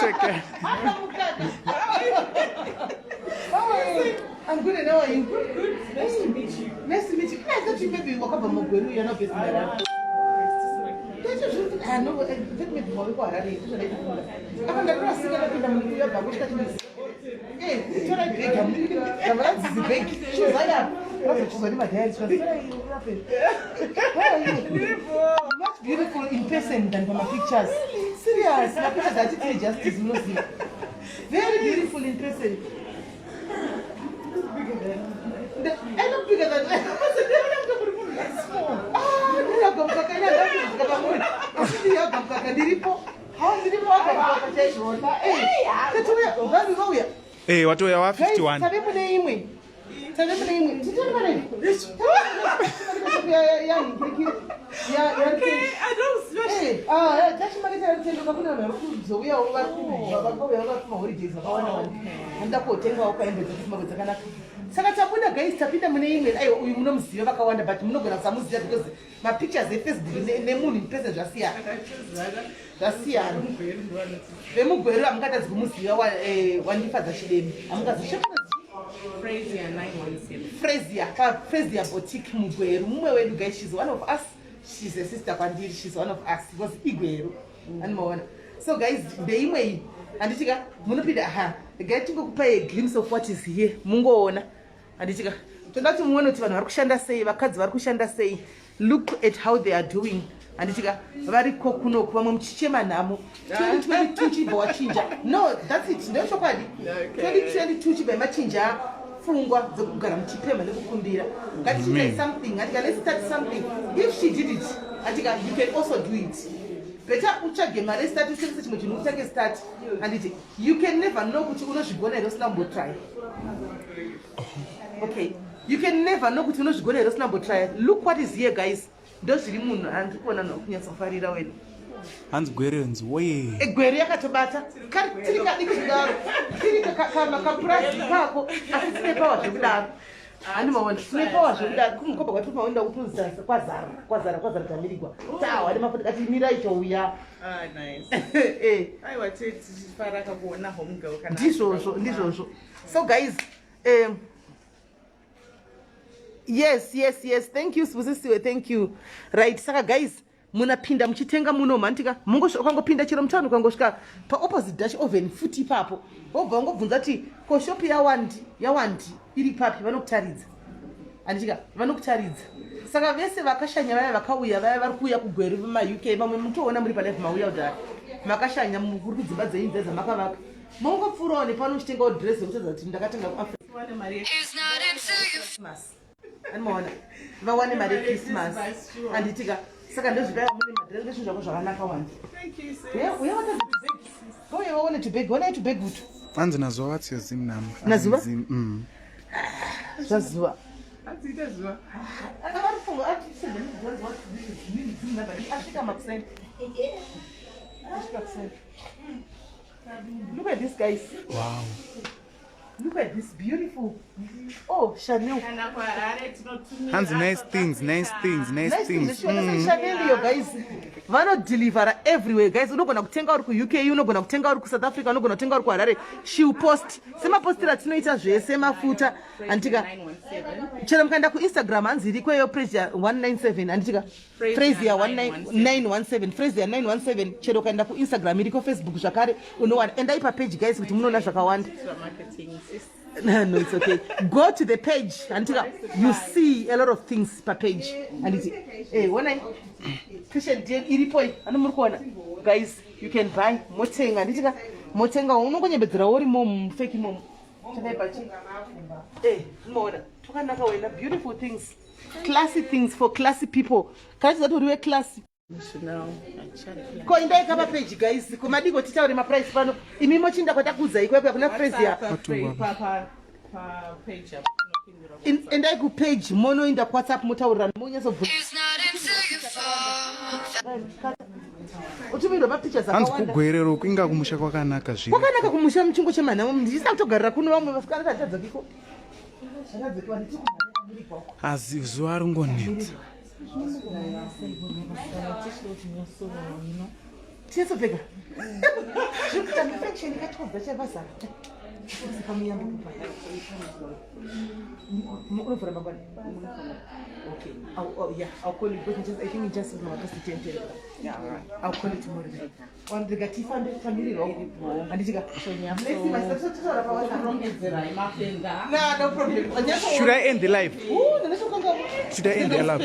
Take care. I'm good. How are you? Good. Nice to meet you. Nice to meet you. I thought you maybe walk up on Mogweru. You're not based in Ghana. I know. Let me go. I'm the cross. I'm going to go. Hey, try to break him. I'm not big. She's like that. She's my dad. Much beautiful in person than from my pictures. Serious. My pictures are actually just very beautiful in person. I look bigger than that. Hey, what we are 51. Okay, I don't especially. Saka tapunda guys tapinda mune email ayo uyu munomuziva vakawanda but munogona kusamuziva because my pictures eFacebook nemunhu in person zvasiyana vemugweru amukatadzi kumuziva wandifadza chidemi amukazisha Frazier Boutique mugweru mumwe wedu guys. She's one of us. She's a sister kwandiri. She's one of us because igweru anomaona. So guys ndeimwe anditika munopinda guy tingokupa a glimpse of what is here mungoona anditika tondati muone kuti vanhu vari kushanda sei vakadzi vari kushanda sei. Look at how they are doing anditika variko kunoku vamwe muchichema nhamo 2022 chibva wachinja. No, that's it. Ndochokwadi 2022 chibva machinja pfungwa dzokugara muchipemha nekukumbira. Ngatichite something atika let's start something. If she did it atika you can also do it. Better uchage mari start usebenzise chimwe chinhu uchage start and you can never know kuti unozvigona here usina kumbotry. Okay, you can never know kuti unozvigona here usina kumbotry. Look what is here guys. Ndozviri munhu andiri kuona nokunyatsofarira wena. Hands Guerens way. Egweri yakatobata. Tiri kadiki kudaro. Tiri kapurasi kako asisine power zvekudaro. Animaona tine power zvekudaro kumukomba kwatuma wenda kutuza kwazara tamirigwa. Tawa ane mafuta kati mira ichouya. Ah nice. Aiwa tete fara kakuona home girl kana. Ndizvozvo. So guys, yes. Thank you Sibusisiwe. Thank you. Right. Saka guys, munapinda muchitenga muno mantika ukangopinda chiro mutano ukangosvika paopposite dash oven futi ipapo wobva wangobvunza kuti ko shop yawandi iri papi vanokutaridza anditika vanokutaridza. Saka vese vakashanya vaya vakauya vaya vari kuuya kugweru vema-UK vamwe mutoona muri palive mauya kudhara makashanya muri kudzimba dzeimba dzamakavaka mongopfuurawo nepano uchitengawo dress yekutadza kuti ndakatenga kuafrica anomaona vawane mari yeChristmas anditika. Saka ndozvipaya mune madress ndezvinhu zvako zvakanaka wandi. Uya watadza tubhegi kauya waone tubhegi wanaye tubhegi utu hanzi nazuva watsiya zimu namba nazuva zvazuva asvika makuseni. Look at this guys. Wow. Look at this beautiful. Oh, Chanel. Hands nice things. Chanel, yo guys. Vano deliver everywhere, guys. Unogona kutenga uri ku UK, unogona kutenga uri ku South Africa, unogona kutenga uri ku Harare. She will post. Sema postira tinoita zvese mafuta. Antika. Chero mkaenda ku Instagram anziri kweyo Frazier 197 antika. Frazier 1917. Frazier 917. Chero kaenda ku Instagram iriko Facebook zvakare unowana. Enda ipa page guys kuti munoona zvakawanda. No, it's okay. Go to the page until you see a lot of things per page. And it's when I Christian deal iripoi anomurkuona guys, you can buy motenga nditika motenga unongonyebedzera uri mom fake mom chakaipachi mona tokanaka wena beautiful things, classy things for classy people. Kati that uriwe classy ko indai kapa page guys kumadiko titauri ma price pano imimo chinda kwatakuza ikwepo kuna Frazier page endai ku page mono inda WhatsApp mutaurira munyaso utumindo pa pictures akawanda hanzi kugwerero kuinga kumusha kwakanaka zvino kwakanaka kumusha muchingo chemanhamo ndisisa kutogarira kuno vamwe vasikana tatadzakiko azi zuva ringonetsa tiesopfeka zvikuita infection ikatodza chavazara unovhura mangwana. Okay. I'll call you because I think it just past 10. Yeah, all right. I'll call you tomorrow. On the Gatifan family rock. And it's got no problem. Should I end the life? Oh, the Should I end the life?